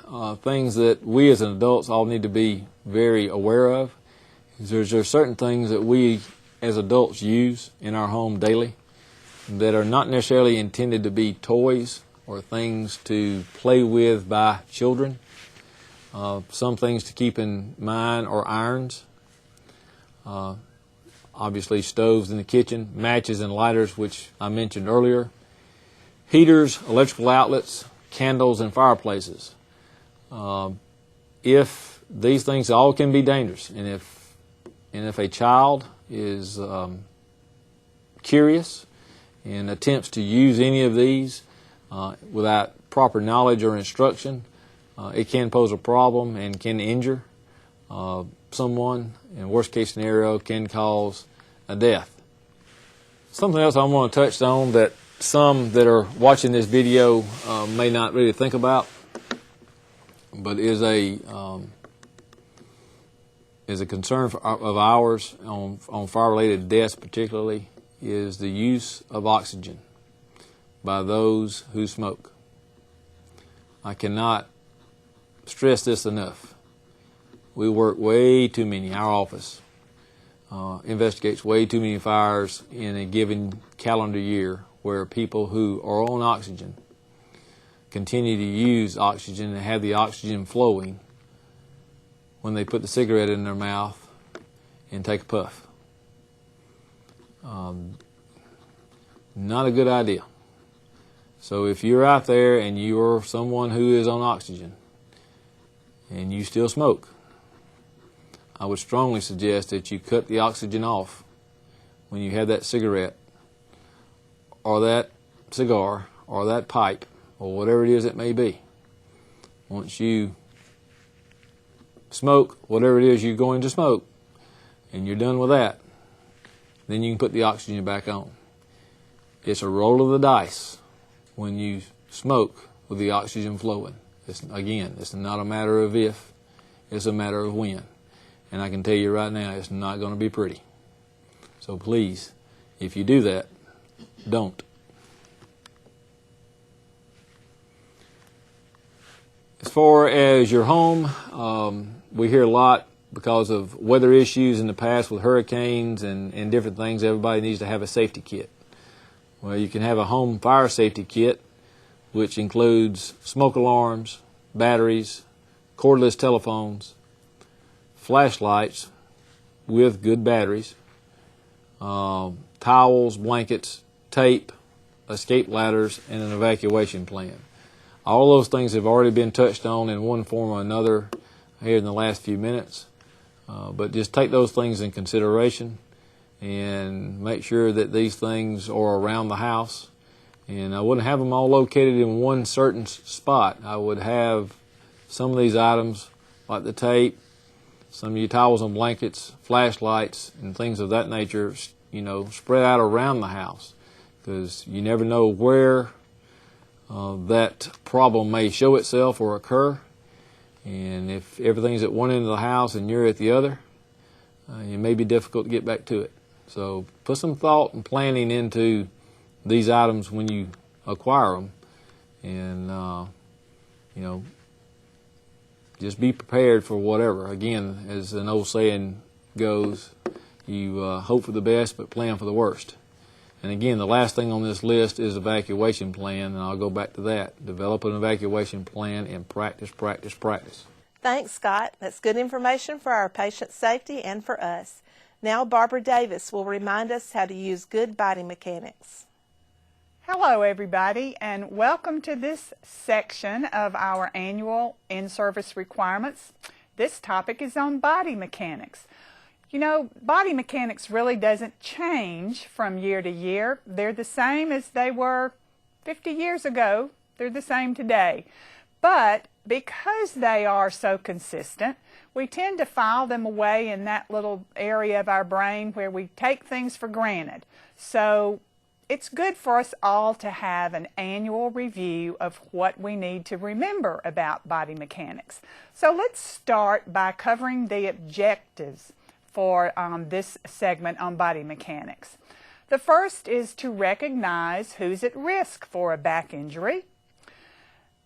things that we as adults all need to be very aware of is there's certain things that we as adults use in our home daily that are not necessarily intended to be toys or things to play with by children. Some things to keep in mind are irons, obviously stoves in the kitchen, matches and lighters, which I mentioned earlier, heaters, electrical outlets, candles, and fireplaces. If these things all can be dangerous, and if a child is curious and attempts to use any of these without proper knowledge or instruction, it can pose a problem and can injure someone, and worst case scenario can cause a death. Something else I want to touch on that some that are watching this video may not really think about, but is a concern of ours on fire-related deaths particularly, is the use of oxygen by those who smoke. I cannot stress this enough. We work way too many, our office investigates way too many fires in a given calendar year where people who are on oxygen continue to use oxygen and have the oxygen flowing when they put the cigarette in their mouth and take a puff. Not a good idea. So if you're out there and you're someone who is on oxygen and you still smoke, I would strongly suggest that you cut the oxygen off when you have that cigarette or that cigar or that pipe or whatever it is it may be. Once you smoke whatever it is you're going to smoke and you're done with that, then you can put the oxygen back on. It's a roll of the dice when you smoke with the oxygen flowing. It's not a matter of if, it's a matter of when. And I can tell you right now, it's not going to be pretty. So please, if you do that, don't. As far as your home, we hear a lot because of weather issues in the past with hurricanes and different things. Everybody needs to have a safety kit. Well, you can have a home fire safety kit, which includes smoke alarms, batteries, cordless telephones, flashlights with good batteries, towels, blankets, tape, escape ladders, and an evacuation plan. All those things have already been touched on in one form or another here in the last few minutes. But just take those things in consideration and make sure that these things are around the house. And I wouldn't have them all located in one certain spot. I would have some of these items, like the tape, some of your towels and blankets, flashlights, and things of that nature, spread out around the house, because you never know where that problem may show itself or occur. And if everything's at one end of the house and you're at the other, it may be difficult to get back to it. So put some thought and planning into these items when you acquire them, and just be prepared for whatever. Again, as an old saying goes, you hope for the best but plan for the worst. And again, the last thing on this list is evacuation plan, and I'll go back to that. Develop an evacuation plan and practice, practice, practice. Thanks, Scott. That's good information for our patient's safety and for us. Now Barbara Davis will remind us how to use good body mechanics. Hello everybody, and welcome to this section of our annual in-service requirements. This topic is on body mechanics. You know, body mechanics really doesn't change from year to year. They're the same as they were 50 years ago. They're the same today. But because they are so consistent, we tend to file them away in that little area of our brain where we take things for granted. So it's good for us all to have an annual review of what we need to remember about body mechanics. So let's start by covering the objectives for this segment on body mechanics. The first is to recognize who's at risk for a back injury.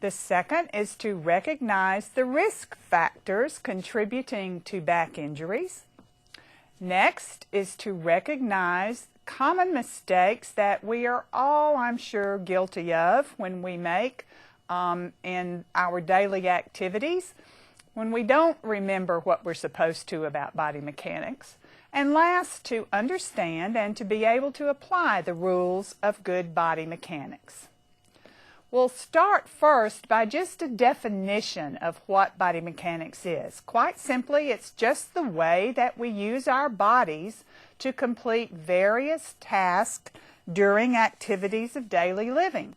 The second is to recognize the risk factors contributing to back injuries. Next is to recognize common mistakes that we are all, I'm sure, guilty of when we make in our daily activities, when we don't remember what we're supposed to about body mechanics. And last, to understand and to be able to apply the rules of good body mechanics. We'll start first by just a definition of what body mechanics is. Quite simply, it's just the way that we use our bodies to complete various tasks during activities of daily living.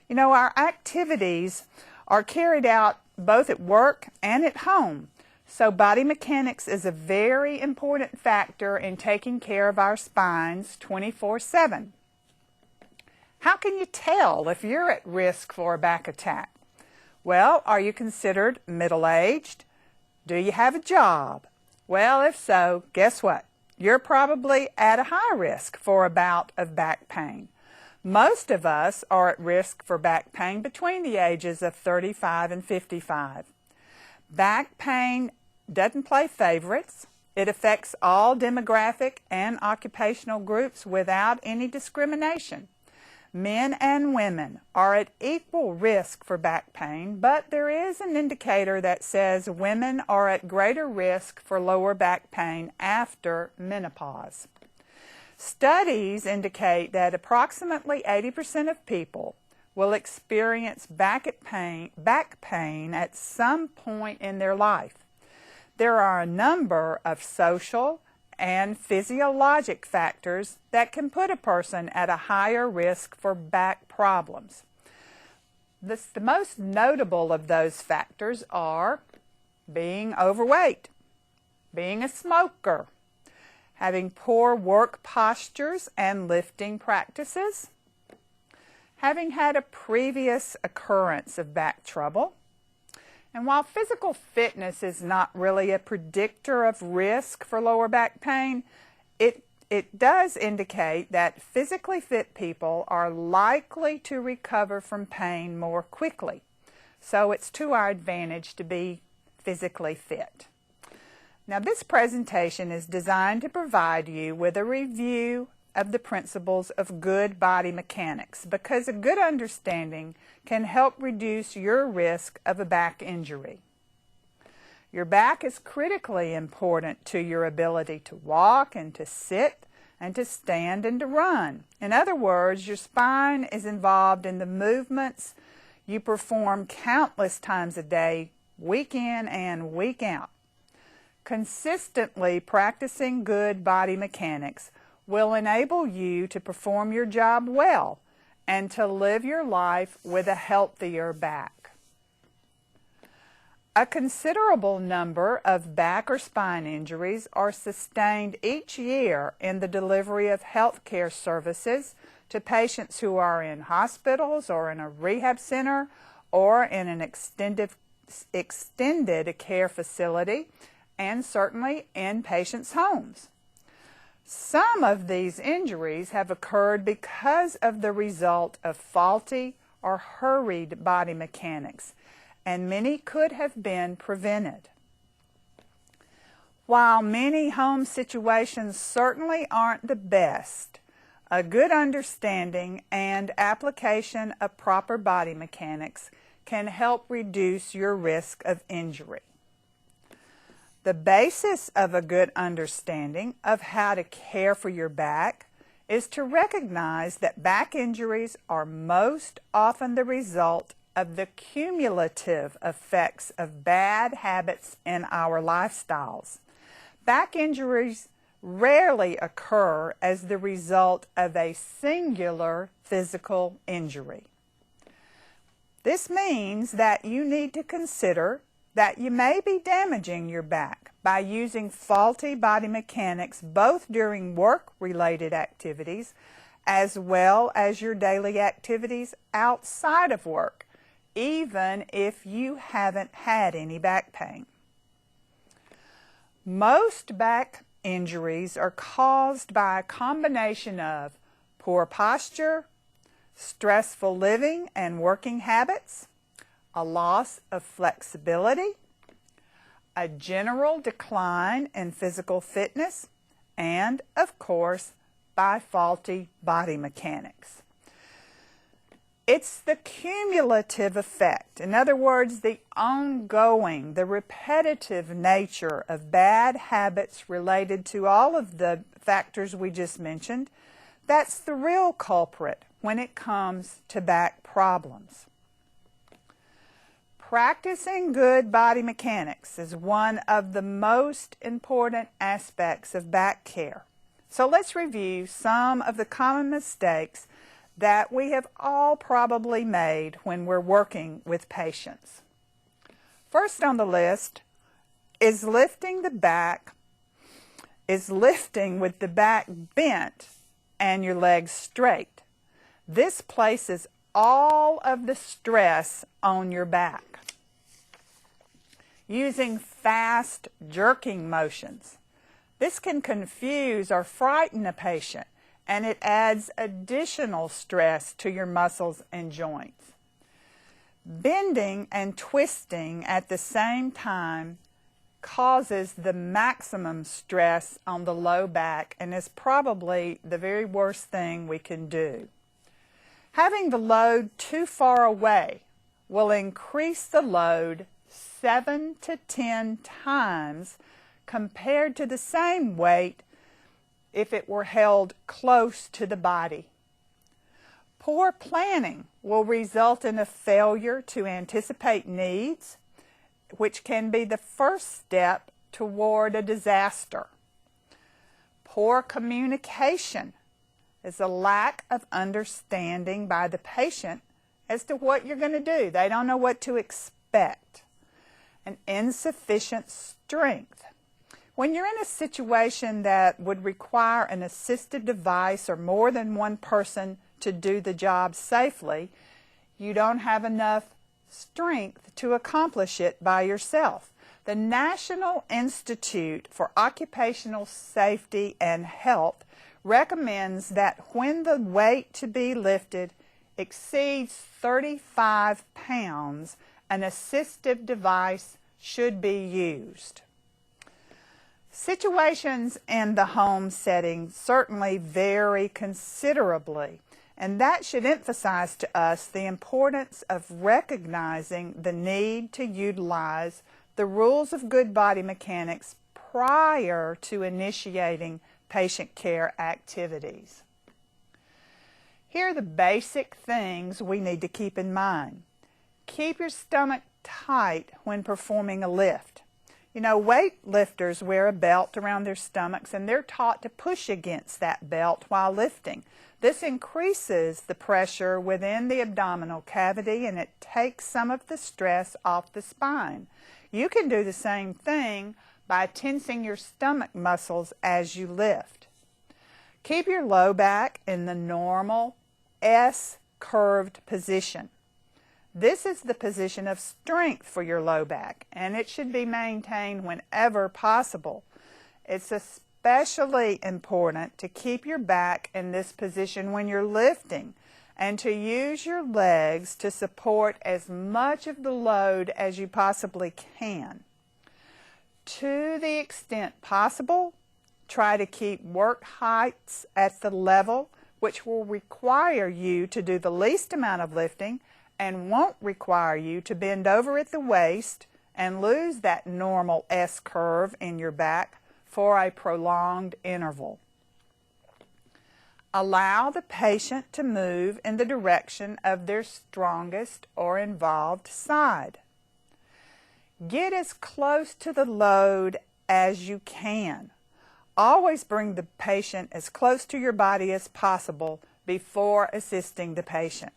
You know, our activities are carried out both at work and at home. So body mechanics is a very important factor in taking care of our spines 24/7. How can you tell if you're at risk for a back attack? Well, are you considered middle-aged? Do you have a job? Well, if so, guess what? You're probably at a high risk for a bout of back pain. Most of us are at risk for back pain between the ages of 35 and 55. Back pain doesn't play favorites. It affects all demographic and occupational groups without any discrimination. Men and women are at equal risk for back pain, but there is an indicator that says women are at greater risk for lower back pain after menopause. Studies indicate that approximately 80% of people will experience back pain at some point in their life. There are a number of social and physiologic factors that can put a person at a higher risk for back problems. The most notable of those factors are being overweight, being a smoker, having poor work postures and lifting practices, having had a previous occurrence of back trouble. And while physical fitness is not really a predictor of risk for lower back pain, it does indicate that physically fit people are likely to recover from pain more quickly. So it's to our advantage to be physically fit. Now, this presentation is designed to provide you with a review of the principles of good body mechanics, because a good understanding can help reduce your risk of a back injury. Your back is critically important to your ability to walk and to sit and to stand and to run. In other words, your spine is involved in the movements you perform countless times a day, week in and week out. Consistently practicing good body mechanics will enable you to perform your job well and to live your life with a healthier back. A considerable number of back or spine injuries are sustained each year in the delivery of health care services to patients who are in hospitals or in a rehab center or in an extended care facility, and certainly in patients' homes. Some of these injuries have occurred because of the result of faulty or hurried body mechanics, and many could have been prevented. While many home situations certainly aren't the best, a good understanding and application of proper body mechanics can help reduce your risk of injury. The basis of a good understanding of how to care for your back is to recognize that back injuries are most often the result of the cumulative effects of bad habits in our lifestyles. Back injuries rarely occur as the result of a singular physical injury. This means that you need to consider that you may be damaging your back by using faulty body mechanics both during work-related activities as well as your daily activities outside of work, even if you haven't had any back pain. Most back injuries are caused by a combination of poor posture, stressful living and working habits, a loss of flexibility, a general decline in physical fitness, and, of course, by faulty body mechanics. It's the cumulative effect, in other words, the ongoing, the repetitive nature of bad habits related to all of the factors we just mentioned, that's the real culprit when it comes to back problems. Practicing good body mechanics is one of the most important aspects of back care. So let's review some of the common mistakes that we have all probably made when we're working with patients. First on the list is lifting with the back bent and your legs straight. This places all of the stress on your back. Using fast jerking motions. This can confuse or frighten a patient, and it adds additional stress to your muscles and joints. Bending and twisting at the same time causes the maximum stress on the low back and is probably the very worst thing we can do. Having the load too far away will increase the load 7 to 10 times compared to the same weight if it were held close to the body. Poor planning will result in a failure to anticipate needs, which can be the first step toward a disaster. Poor communication is a lack of understanding by the patient as to what you're going to do. They don't know what to expect. An insufficient strength. When you're in a situation that would require an assistive device or more than one person to do the job safely, you don't have enough strength to accomplish it by yourself. The National Institute for Occupational Safety and Health recommends that when the weight to be lifted exceeds 35 pounds, an assistive device should be used. Situations in the home setting certainly vary considerably, and that should emphasize to us the importance of recognizing the need to utilize the rules of good body mechanics prior to initiating patient care activities. Here are the basic things we need to keep in mind. Keep your stomach tight when performing a lift. You know, weightlifters wear a belt around their stomachs and they're taught to push against that belt while lifting. This increases the pressure within the abdominal cavity and it takes some of the stress off the spine. You can do the same thing by tensing your stomach muscles as you lift. Keep your low back in the normal S-curved position. This is the position of strength for your low back, and it should be maintained whenever possible. It's especially important to keep your back in this position when you're lifting and to use your legs to support as much of the load as you possibly can. To the extent possible, try to keep work heights at the level which will require you to do the least amount of lifting and won't require you to bend over at the waist and lose that normal S-curve in your back for a prolonged interval. Allow the patient to move in the direction of their strongest or involved side. Get as close to the load as you can. Always bring the patient as close to your body as possible before assisting the patient.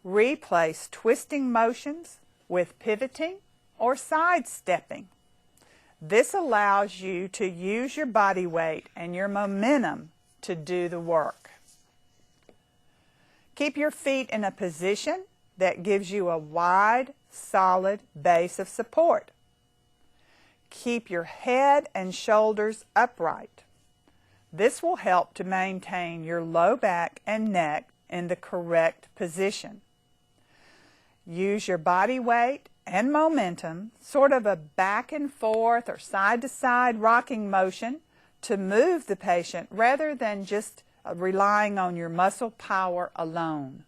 Replace twisting motions with pivoting or sidestepping. This allows you to use your body weight and your momentum to do the work. Keep your feet in a position that gives you a wide, solid base of support. Keep your head and shoulders upright. This will help to maintain your low back and neck in the correct position. Use your body weight and momentum, sort of a back and forth or side to side rocking motion to move the patient rather than just relying on your muscle power alone.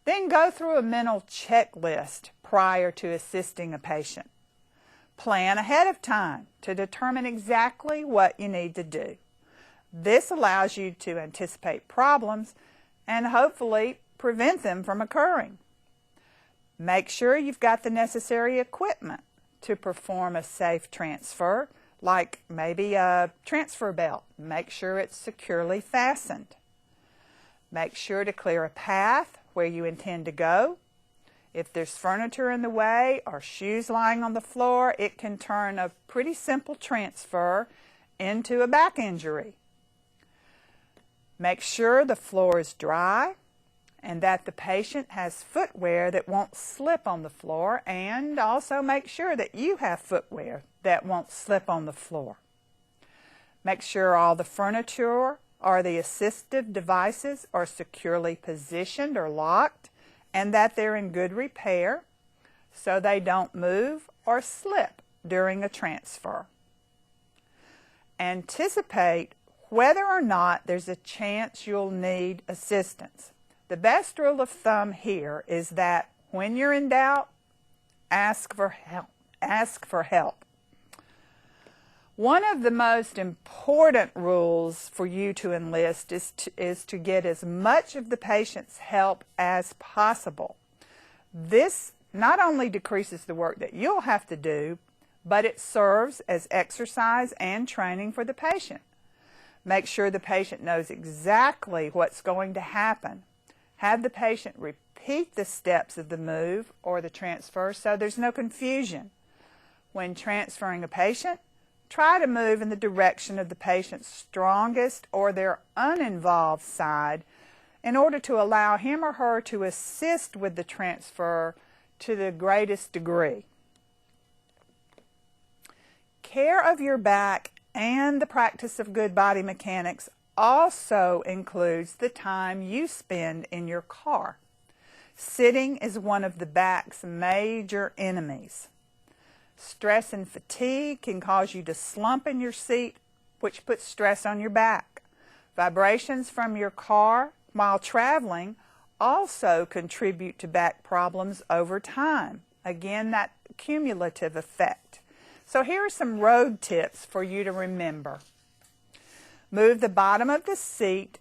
Then go through a mental checklist prior to assisting a patient. Plan ahead of time to determine exactly what you need to do. This allows you to anticipate problems and hopefully prevent them from occurring. Make sure you've got the necessary equipment to perform a safe transfer, like maybe a transfer belt. Make sure it's securely fastened. Make sure to clear a path where you intend to go. If there's furniture in the way or shoes lying on the floor, it can turn a pretty simple transfer into a back injury. Make sure the floor is dry and that the patient has footwear that won't slip on the floor, and also make sure that you have footwear that won't slip on the floor. Make sure all the furniture or the assistive devices are securely positioned or locked, and that they're in good repair so they don't move or slip during a transfer. Anticipate whether or not there's a chance you'll need assistance. The best rule of thumb here is that when you're in doubt, ask for help. Ask for help. One of the most important rules for you to enlist is to get as much of the patient's help as possible. This not only decreases the work that you'll have to do, but it serves as exercise and training for the patient. Make sure the patient knows exactly what's going to happen. Have the patient repeat the steps of the move or the transfer so there's no confusion. When transferring a patient, try to move in the direction of the patient's strongest or their uninvolved side in order to allow him or her to assist with the transfer to the greatest degree. Care of your back and the practice of good body mechanics also includes the time you spend in your car. Sitting is one of the back's major enemies. Stress and fatigue can cause you to slump in your seat, which puts stress on your back. Vibrations from your car while traveling also contribute to back problems over time. Again, that cumulative effect. So here are some road tips for you to remember. Move the bottom of the seat,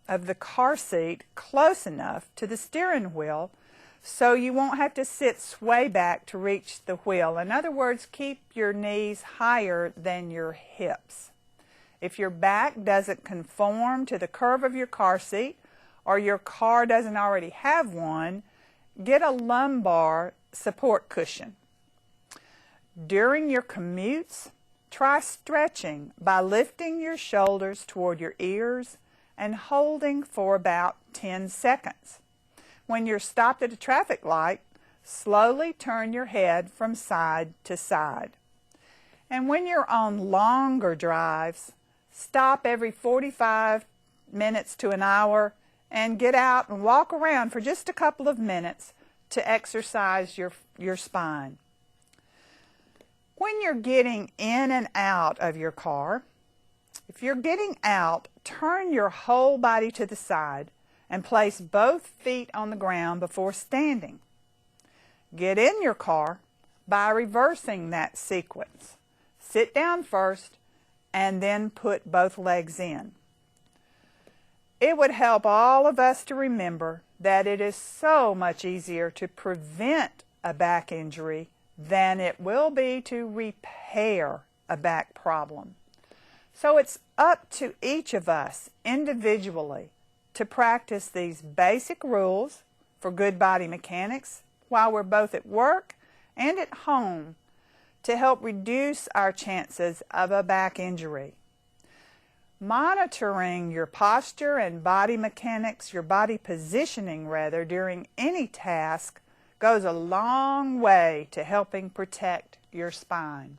of the car seat, close enough to the steering wheel so you won't have to sit sway back to reach the wheel. In other words, keep your knees higher than your hips. If your back doesn't conform to the curve of your car seat, or your car doesn't already have one, get a lumbar support cushion. During your commutes, try stretching by lifting your shoulders toward your ears and holding for about 10 seconds. When you're stopped at a traffic light, slowly turn your head from side to side. And when you're on longer drives, stop every 45 minutes to an hour and get out and walk around for just a couple of minutes to exercise your spine. When you're getting in and out of your car, if you're getting out, turn your whole body to the side and place both feet on the ground before standing. Get in your car by reversing that sequence. Sit down first and then put both legs in. It would help all of us to remember that it is so much easier to prevent a back injury than it will be to repair a back problem. So it's up to each of us individually to practice these basic rules for good body mechanics while we're both at work and at home to help reduce our chances of a back injury. Monitoring your posture and body mechanics, your body positioning rather, during any task goes a long way to helping protect your spine.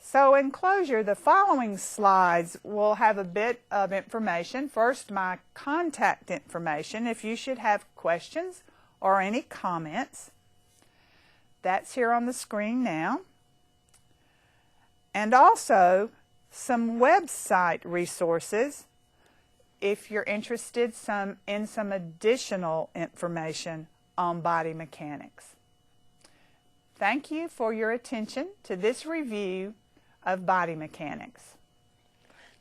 So in closure, the following slides will have a bit of information. First, my contact information if you should have questions or any comments. That's here on the screen now. And also some website resources if you're interested in some additional information on body mechanics. Thank you for your attention to this review of body mechanics.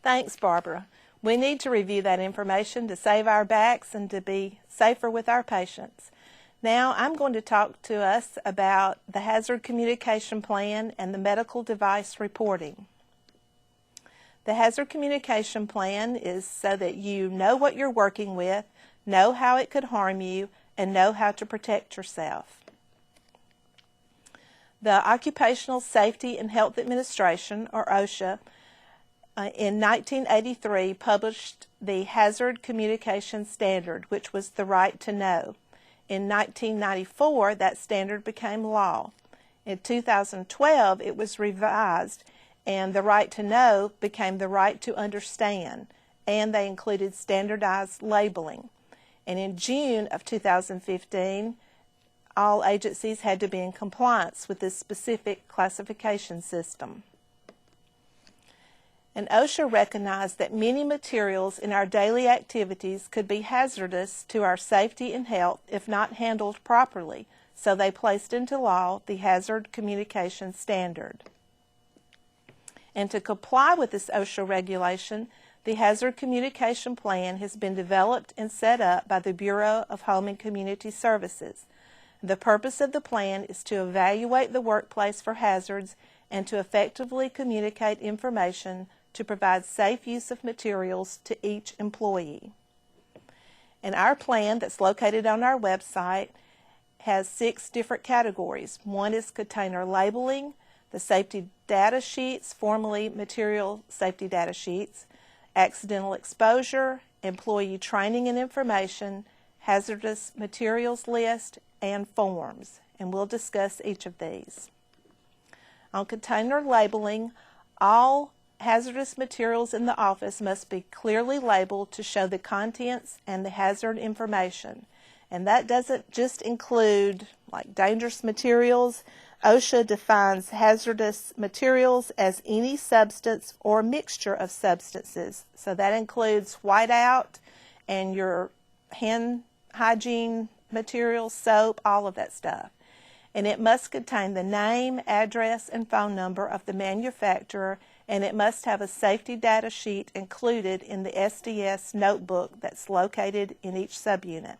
Thanks, Barbara. We need to review that information to save our backs and to be safer with our patients. Now I'm going to talk to us about the Hazard Communication Plan and the medical device reporting. The Hazard Communication Plan is so that you know what you're working with, know how it could harm you, and know how to protect yourself. The Occupational Safety and Health Administration, or OSHA, in 1983 published the Hazard Communication Standard, which was the right to know. In 1994, that standard became law. In 2012, it was revised, and the right to know became the right to understand, and they included standardized labeling. And in June of 2015, all agencies had to be in compliance with this specific classification system. And OSHA recognized that many materials in our daily activities could be hazardous to our safety and health if not handled properly, so they placed into law the Hazard Communication Standard. And to comply with this OSHA regulation, the Hazard Communication Plan has been developed and set up by the Bureau of Home and Community Services. The purpose of the plan is to evaluate the workplace for hazards and to effectively communicate information to provide safe use of materials to each employee. And our plan that's located on our website has 6 different categories. One is container labeling, the safety data sheets, formerly material safety data sheets, accidental exposure, employee training and information, hazardous materials list, and forms. And we'll discuss each of these. On container labeling, all hazardous materials in the office must be clearly labeled to show the contents and the hazard information. And that doesn't just include like dangerous materials. OSHA defines hazardous materials as any substance or mixture of substances. So that includes whiteout and your hand hygiene materials, soap, all of that stuff. And it must contain the name, address, and phone number of the manufacturer, and it must have a safety data sheet included in the SDS notebook that's located in each subunit.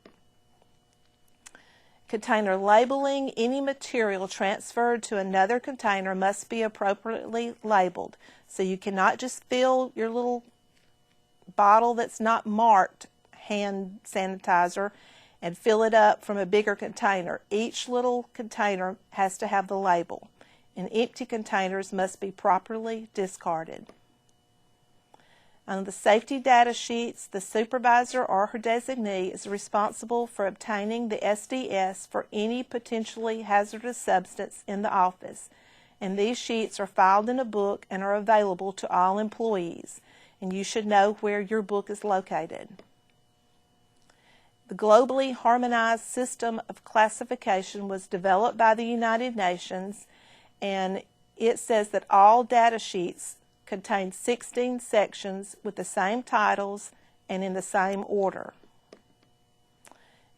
Container labeling, any material transferred to another container must be appropriately labeled. So you cannot just fill your little bottle that's not marked hand sanitizer and fill it up from a bigger container. Each little container has to have the label, and empty containers must be properly discarded. On the safety data sheets, the supervisor or her designee is responsible for obtaining the SDS for any potentially hazardous substance in the office, and these sheets are filed in a book and are available to all employees, and you should know where your book is located. The globally harmonized system of classification was developed by the United Nations, and it says that all data sheets contain 16 sections with the same titles and in the same order.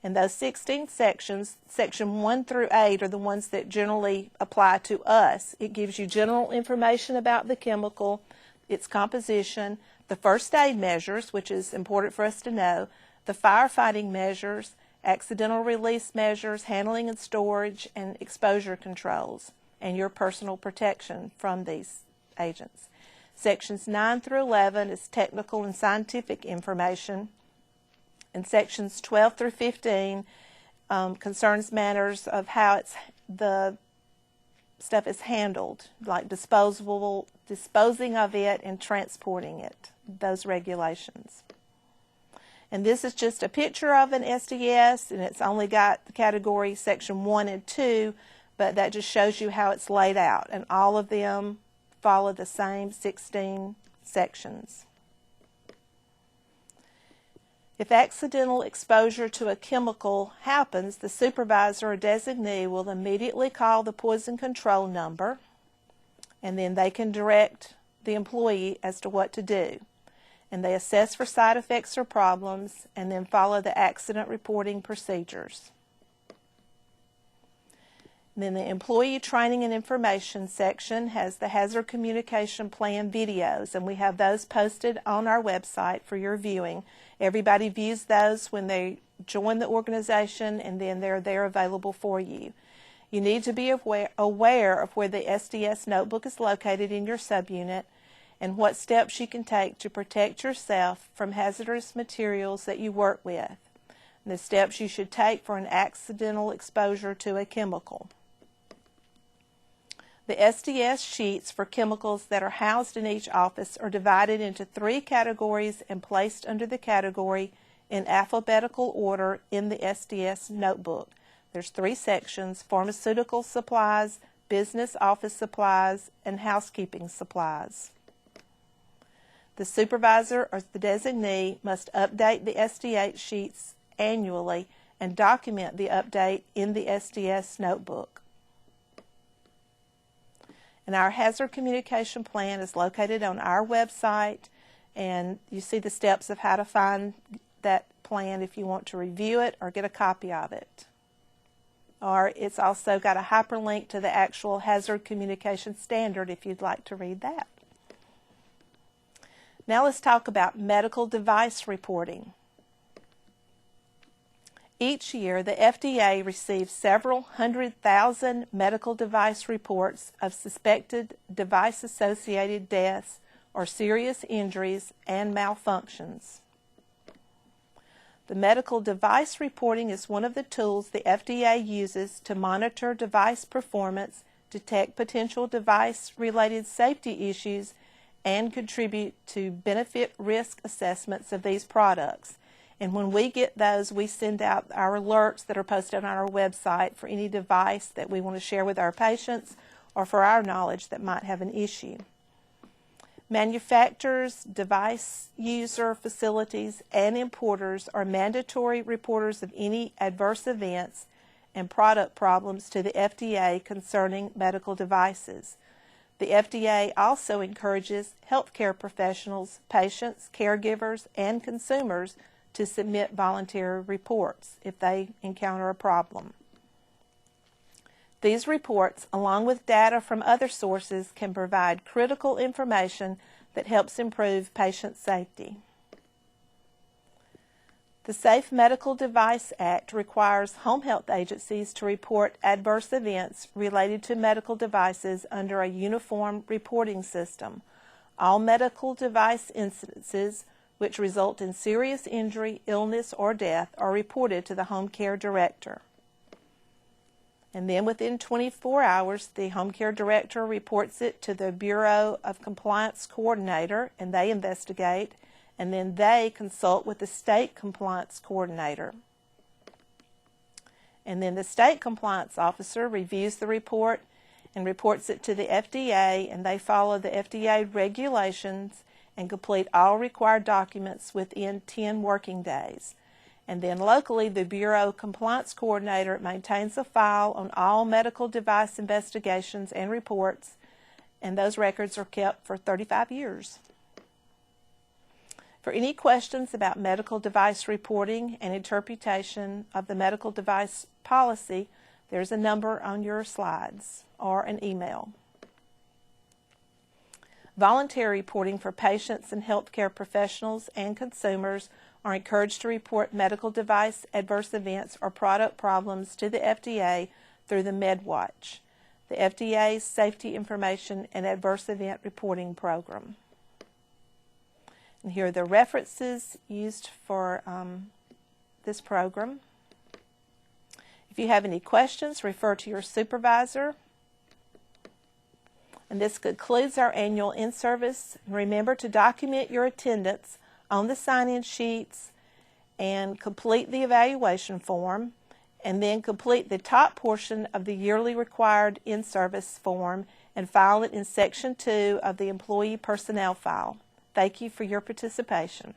And those 16 sections, section 1 through 8, are the ones that generally apply to us. It gives you general information about the chemical, its composition, the first aid measures, which is important for us to know, the firefighting measures, accidental release measures, handling and storage, and exposure controls, and your personal protection from these agents. Sections 9 through 11 is technical and scientific information, and sections 12 through 15 concerns matters of how the stuff is handled, like disposing of it and transporting it, those regulations. And this is just a picture of an SDS, and it's only got the category section 1 and 2, but that just shows you how it's laid out, and all of them follow the same 16 sections. If accidental exposure to a chemical happens, the supervisor or designee will immediately call the poison control number, and then they can direct the employee as to what to do. And they assess for side effects or problems, and then follow the accident reporting procedures. And then the Employee Training and Information section has the Hazard Communication Plan videos, and we have those posted on our website for your viewing. Everybody views those when they join the organization, and then they're there available for you. You need to be aware of where the SDS notebook is located in your subunit and what steps you can take to protect yourself from hazardous materials that you work with, and the steps you should take for an accidental exposure to a chemical. The SDS sheets for chemicals that are housed in each office are divided into 3 categories and placed under the category in alphabetical order in the SDS notebook. There's 3 sections: pharmaceutical supplies, business office supplies, and housekeeping supplies. The supervisor or the designee must update the SDS sheets annually and document the update in the SDS notebook. And our hazard communication plan is located on our website, and you see the steps of how to find that plan if you want to review it or get a copy of it. Or it's also got a hyperlink to the actual hazard communication standard if you'd like to read that. Now let's talk about medical device reporting. Each year, the FDA receives several 100,000 medical device reports of suspected device-associated deaths or serious injuries and malfunctions. The medical device reporting is one of the tools the FDA uses to monitor device performance, detect potential device-related safety issues, and contribute to benefit-risk assessments of these products. And when we get those, we send out our alerts that are posted on our website for any device that we want to share with our patients or for our knowledge that might have an issue. Manufacturers, device user facilities, and importers are mandatory reporters of any adverse events and product problems to the FDA concerning medical devices. The FDA also encourages healthcare professionals, patients, caregivers, and consumers to submit voluntary reports if they encounter a problem. These reports, along with data from other sources, can provide critical information that helps improve patient safety. The Safe Medical Device Act requires home health agencies to report adverse events related to medical devices under a uniform reporting system. All medical device incidences which result in serious injury, illness, or death are reported to the home care director. And then within 24 hours, the home care director reports it to the Bureau of Compliance Coordinator, and they investigate, and then they consult with the state compliance coordinator. And then the state compliance officer reviews the report and reports it to the FDA, and they follow the FDA regulations and complete all required documents within 10 working days. And then locally, the Bureau Compliance Coordinator maintains a file on all medical device investigations and reports, and those records are kept for 35 years. For any questions about medical device reporting and interpretation of the medical device policy, there's a number on your slides or an email. Voluntary reporting for patients and healthcare professionals and consumers are encouraged to report medical device adverse events or product problems to the FDA through the MedWatch, the FDA's Safety Information and Adverse Event Reporting Program. And here are the references used for this program. If you have any questions, refer to your supervisor. And this concludes our annual in-service. Remember to document your attendance on the sign-in sheets and complete the evaluation form, and then complete the top portion of the yearly required in-service form and file it in Section 2 of the Employee Personnel File. Thank you for your participation.